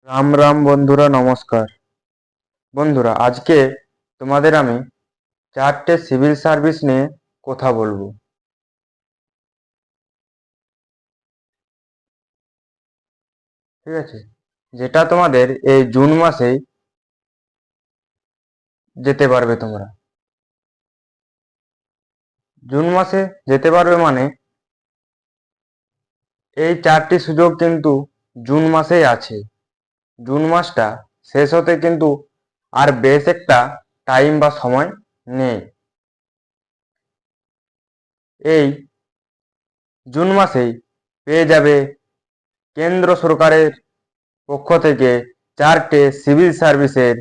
রাম রাম বন্ধুরা, নমস্কার। বন্ধুরা, আজকে তোমাদের আমি চারটে সিভিল সার্ভিস নিয়ে কথা বলবো। ঠিক আছে, যেটা তোমাদের এই জুন মাসেই যেতে পারবে। তোমরা জুন মাসে যেতে পারবে মানে এই চারটি সুযোগ কিন্তু জুন মাসেই আছে। জুন মাসটা শেষ হতে কিন্তু আর বেশ একটা টাইম বা সময় নেই। এই জুন মাসেই পেয়ে যাবে কেন্দ্র সরকারের পক্ষ থেকে চারটে সিভিল সার্ভিসের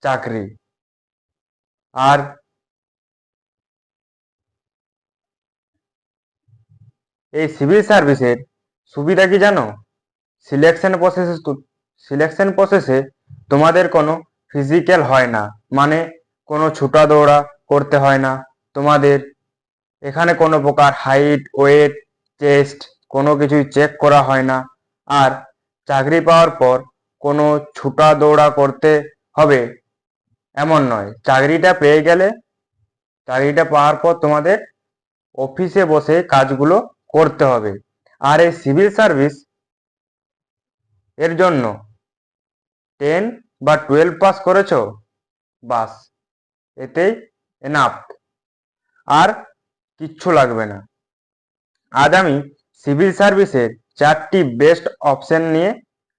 চাকরি। আর এই সিভিল সার্ভিসের সুবিধা কি জানো? সিলেকশন প্রসেসে তোমাদের কোনো ফিজিক্যাল হয় না, মানে কোনো ছুটা দৌড়া করতে হয় না তোমাদের। এখানে কোনো প্রকার হাইট, ওয়েট, চেস্ট কোনো কিছুই চেক করা হয় না। আর চাকরি পাওয়ার পর কোনো ছুটা দৌড়া করতে হবে এমন নয়। চাকরিটা পাওয়ার পর তোমাদের অফিসে বসে কাজগুলো করতে হবে। আর এই সিভিল সার্ভিস এর জন্য 10 বা 12 পাস করেছো, বাস, এতেই এনাফ, আর কিচ্ছু লাগবে না। আজ আমি সিভিল সার্ভিসের চারটি বেস্ট অপশন নিয়ে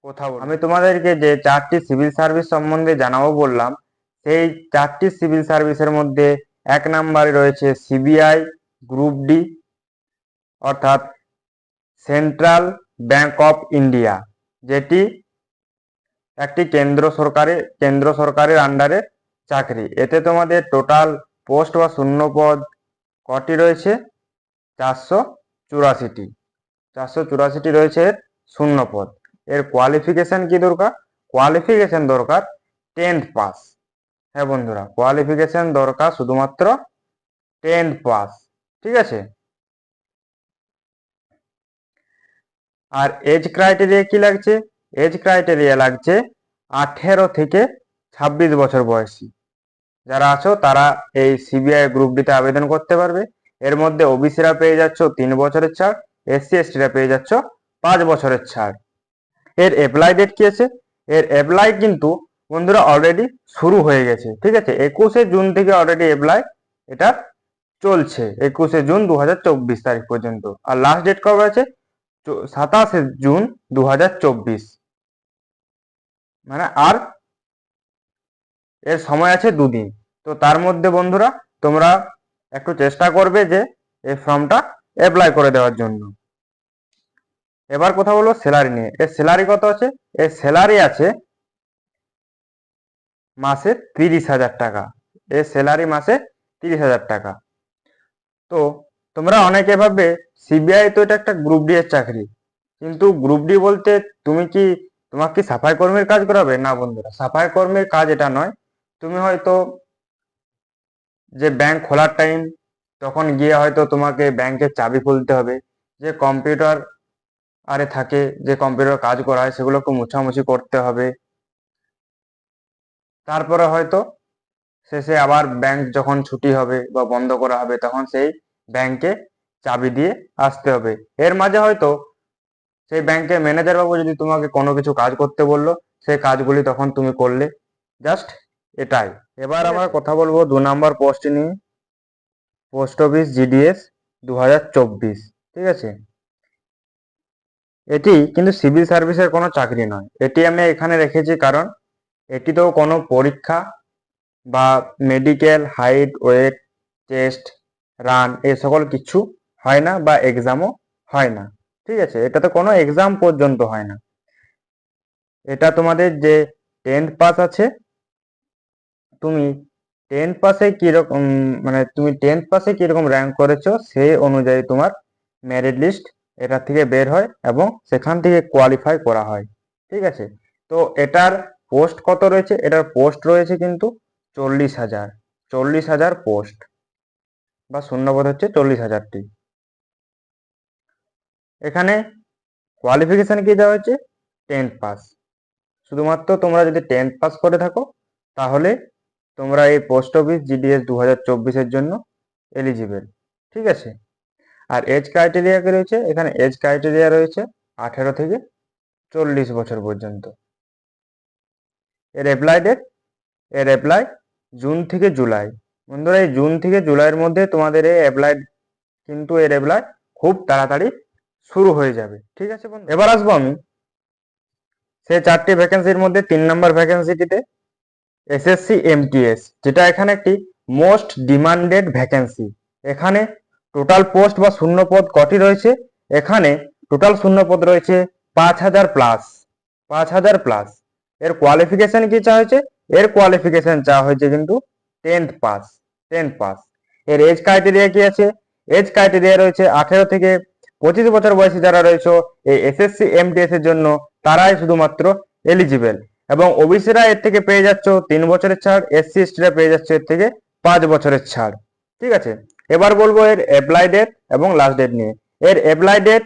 কথা বলবো। আমি তোমাদেরকে যে চারটি সিভিল সার্ভিস সম্বন্ধে জানাবো বললাম, সেই চারটি সিভিল সার্ভিসের মধ্যে এক নম্বরে রয়েছে সিবিআই গ্রুপ ডি, অর্থাৎ সেন্ট্রাল ব্যাংক অফ ইন্ডিয়া, যেটি একটি কেন্দ্র সরকারের আন্ডারে চাকরি। এতে তোমাদের টোটাল পোস্ট বা শূন্য পদ কটি রয়েছে? 484টি। 484টি রয়েছে এর শূন্য পদ। এর কোয়ালিফিকেশন কি দরকার? কোয়ালিফিকেশন দরকার 10th পাস। হ্যাঁ বন্ধুরা, কোয়ালিফিকেশন দরকার শুধুমাত্র 10th পাস। ঠিক আছে। আর এজ ক্রাইটেরিয়া কি লাগছে? এজ ক্রাইটেরিয়া লাগছে 18 থেকে 26 বছর বয়সী যারা আছো তারা এই সিবিআই গ্রুপ ডিতে আবেদন করতে পারবে। এর মধ্যে ওবিসিরা পেয়ে যাচ্ছ 3 বছরের ছাড়, এসসি এসটিরা পেয়ে যাচ্ছ 5 বছরের ছাড়। এর অ্যাপ্লাই ডেট কি আছে? এর অ্যাপ্লাই কিন্তু বন্ধুরা অলরেডি শুরু হয়ে গেছে। ঠিক আছে, 21শে জুন থেকে অলরেডি অ্যাপ্লাই এটা চলছে, 21শে জুন 2024 তারিখ পর্যন্ত। আর লাস্ট ডেট কবে আছে? 27শে জুন 2024। মানে আর এর সময় আছে দুদিন। তো তার মধ্যে বন্ধুরা তোমরা একটু চেষ্টা করবে যে এই ফর্মটা অ্যাপ্লাই করে দেওয়ার জন্য। এবার কথা বলবো স্যালারি নিয়ে। এর স্যালারি কত আছে? এর স্যালারি আছে মাসে 30,000 টাকা। এর স্যালারি মাসে 30,000 টাকা। তো তোমরা অনেকে ভাববে সিবিআই তো এটা একটা গ্রুপ ডি এর চাকরি, কিন্তু গ্রুপ ডি বলতে তোমার কি সাফাই কর্মীর কাজ করাবে? না বন্ধুরা, সাফাই কর্মীর কাজ এটা নয়। তুমি হয়তো যে ব্যাংক খোলার টাইম, তখন গিয়ে হয়তো তোমাকে ব্যাংকের চাবি খুলতে হবে, যে কম্পিউটার আরে থাকে, যে কম্পিউটার কাজ করা হয় সেগুলোকে মোছামুছি করতে হবে। তারপরে হয়তো শেষে আবার ব্যাংক যখন ছুটি হবে বা বন্ধ করা হবে তখন সেই ব্যাংকে চাবি দিয়ে আসতে হবে। এর মাঝে হয়তো সেই ব্যাংকের ম্যানেজার বাবু যদি তোমাকে কোনো কিছু কাজ করতে বললো, সেই কাজগুলি তখন তুমি করলে, জাস্ট এটাই। এবার আমরা কথা বলবো 2 নম্বর পোস্ট নিয়ে, পোস্ট অফিস জিডিএস 2024। ঠিক আছে, এটি কিন্তু সিভিল সার্ভিসের কোনো চাকরি নয়। এটি আমি এখানে রেখেছি কারণ এটিতেও কোনো পরীক্ষা বা medical, height, weight, chest, run এ সকল কিছু হয় না, বা এক্সামও হয় না। ঠিক আছে, এটাতে কোনো এক্সাম পর্যন্ত হয় না। এটা তোমাদের যে 10th পাস আছে, তুমি 10th পাসে কিরকম, মানে তুমি 10th পাসে কিরকম র্যাঙ্ক করেছো সেই অনুযায়ী তোমার মেরিট লিস্ট এটা থেকে বের হয় এবং সেখান থেকে কোয়ালিফাই করা হয়। ঠিক আছে, তো এটার পোস্ট কত রয়েছে? এটার পোস্ট রয়েছে কিন্তু 40,000। 40,000 পোস্ট, বা শূন্যপদ হচ্ছে 40,000টি। এখানে কোয়ালিফিকেশন কি দেওয়া হয়েছে? 10th pass. শুধুমাত্র তোমরা যদি 10th পাস করে থাকো তাহলে তোমরা এই পোস্ট অফিস জিডিএস 2024-এর জন্য এলিজিবল। ঠিক আছে। আর এজ ক্রাইটেরিয়া কি রয়েছে, এখানে এজ ক্রাইটেরিয়া রয়েছে 18 থেকে 40 বছর পর্যন্ত। এর অ্যাপ্লাই জুন থেকে জুলাই। বন্ধুরা এই জুন থেকে জুলাইয়ের মধ্যে তোমাদের এই অ্যাপ্লাই খুব তাড়াতাড়ি শুরু হয়ে যাবে। ঠিক আছে বন্ধু, এবার আসবো আমি সেই 4টি ভ্যাকেন্সির মধ্যে 3 নম্বর ভ্যাকেন্সিটিতে এসএসসি এমটিএস, যেটা এখানে একটি মোস্ট ডিমান্ডেড ভ্যাকেন্সি। এখানে টোটাল পোস্ট বা শূন্যপদ কটি রয়েছে, এখানে টোটাল শূন্যপদ রয়েছে 5000 প্লাস। 5000 প্লাস। এর কোয়ালিফিকেশন কি চাওয়া হয়েছে, এর কোয়ালিফিকেশন চাওয়া হয়েছে কিন্তু 10th পাস। 10th pass. এর এজ ক্রাইটেরিয়া কি আছে, এজ ক্রাইটেরিয়া রয়েছে 18 থেকে 25 বছর বয়সী যারা রয়েছে এই এসএসসি এমটিএস এর জন্য তারাই শুধুমাত্র এলিজিবল। এবং ওবিসিরা এর থেকে পেয়ে যাচ্ছ 3 বছরের ছাড়, এসসি এসটিরা পেয়ে যাচ্ছে এর থেকে 5 বছরের ছাড়। ঠিক আছে। এবার বলবো এর অ্যাপ্লাই ডেট এবং লাস্ট ডেট নিয়ে। এর অ্যাপ্লাই ডেট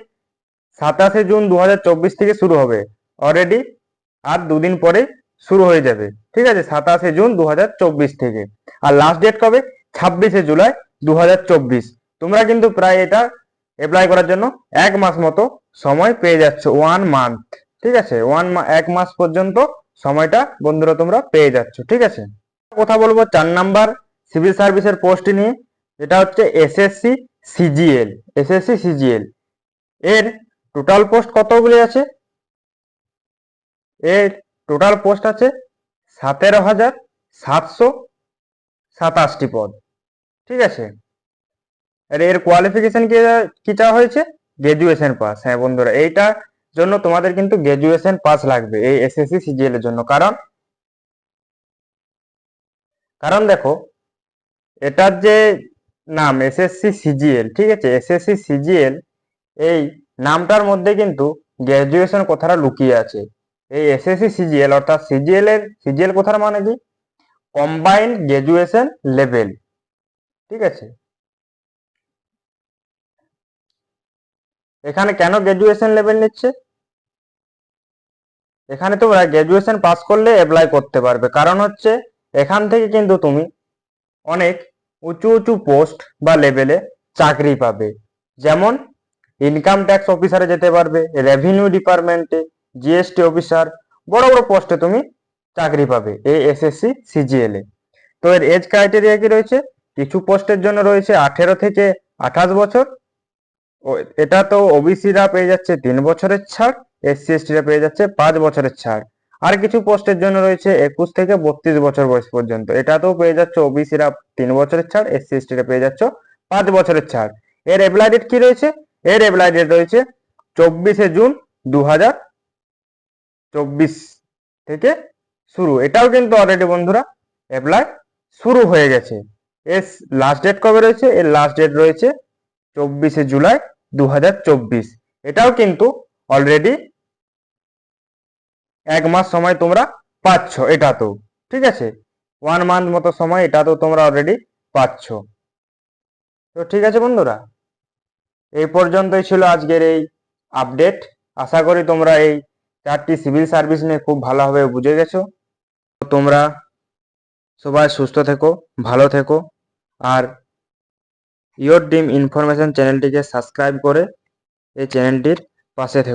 27 জুন 2024 থেকে শুরু হবে, অলরেডি আর দুদিন পরে শুরু হয়ে যাবে। ঠিক আছে, 27 জুন 2024 থেকে। আর লাস্ট ডেট কবে, 26 জুলাই 2024। তোমরা কিন্তু প্রায় এটা অ্যাপ্লাই করার জন্য 1 মাস মতো সময় পেয়ে যাচ্ছ, 1 মান্থ। ঠিক আছে, 1 মাস পর্যন্ত সময়টা বন্ধুরা তোমরা পেয়ে যাচ্ছ। ঠিক আছে। কথা বলবো 4 নাম্বার সিভিল সার্ভিসের পোস্ট নিয়ে, যেটা হচ্ছে এসএসসি সিজিএল। এসএসসি সিজিএল এর টোটাল পোস্ট কতগুলি আছে, এর টোটাল পোস্ট আছে 17,727টি পদ। ঠিক আছে। আর এর কোয়ালিফিকেশন কি চাওয়া হয়েছে, গ্রাজুয়েশন পাস। হ্যাঁ বন্ধুরা, এইটার জন্য তোমাদের কিন্তু গ্রাজুয়েশন পাস লাগবে এই এসএসসি সিজিএল এর জন্য। কারণ দেখো এটার যে নাম এসএসসি সিজিএল, ঠিক আছে, এসএসসি সিজিএল এই নামটার মধ্যে কিন্তু গ্রাজুয়েশন কথাটা লুকিয়ে আছে। এই এসএসসি সিজিএল অর্থাৎ সিজিএল কথার মানে কি, কম্বাইন্ড গ্রাজুয়েশন লেভেল। ঠিক আছে। এখানে কেন গ্রাজুয়েশন লেভেল নিচ্ছে, এখানে তোমরা গ্রাজুয়েশন পাস করলে অ্যাপ্লাই করতে পারবে। কারণ হচ্ছে এখান থেকে কিন্তু তুমি অনেক উঁচু উঁচু পোস্ট বা লেভেলে চাকরি পাবে। যেমন ইনকাম ট্যাক্স অফিসারে যেতে পারবে, রেভিনিউ ডিপার্টমেন্টে, জিএসটি অফিসার, বড় বড় পোস্টে তুমি চাকরি পাবে এই এসএসসি সিজিএল এ। তো এর এজ ক্রাইটেরিয়া কি রয়েছে, কিছু পোস্টের জন্য রয়েছে 18 থেকে 28 বছর। এটা তো ওবিসিরা পেয়ে যাচ্ছে 3 বছরের ছাড়, এসসি এসটিরা পেয়ে যাচ্ছে 5 বছরের ছাড়। আর কিছু পোস্টের জন্য রয়েছে 21 থেকে 32 বছর বয়স পর্যন্ত, এটাতেও পেয়ে যাচ্ছে ওবিসিরা 3 বছরের ছাড়, এসসি এসটিরা পেয়ে যাচ্ছে 5 বছরের ছাড়। এর অ্যাপ্লাই ডেট কি রয়েছে, এর অ্যাপ্লাই ডেট রয়েছে 24 জুন 2024 থেকে শুরু। এটাও কিন্তু অলরেডি বন্ধুরা অ্যাপ্লাই শুরু হয়ে গেছে। এর লাস্ট ডেট কবে রয়েছে, এর লাস্ট ডেট রয়েছে 24 জুলাই 2024। এটাও কিন্তু অলরেডি 1 মাস সময় তোমরা পাচ্ছ এটাতেও। ঠিক আছে, 1 মান্থ মতো সময় এটাতেও তোমরা অলরেডি পাচ্ছ। তো ঠিক আছে বন্ধুরা, এই পর্যন্তই ছিল আজকের এই আপডেট। আশা করি তোমরা এই 4টি সিভিল সার্ভিস নিয়ে খুব ভালোভাবে বুঝে গেছো। তোমরা সবাই সুস্থ থেকো, ভালো থেকো, আর ইয়োর ড্রিম ইনফরমেশন চ্যানেলটিকে সাবস্ক্রাইব করে এই চ্যানেলটির পাশে থেকো।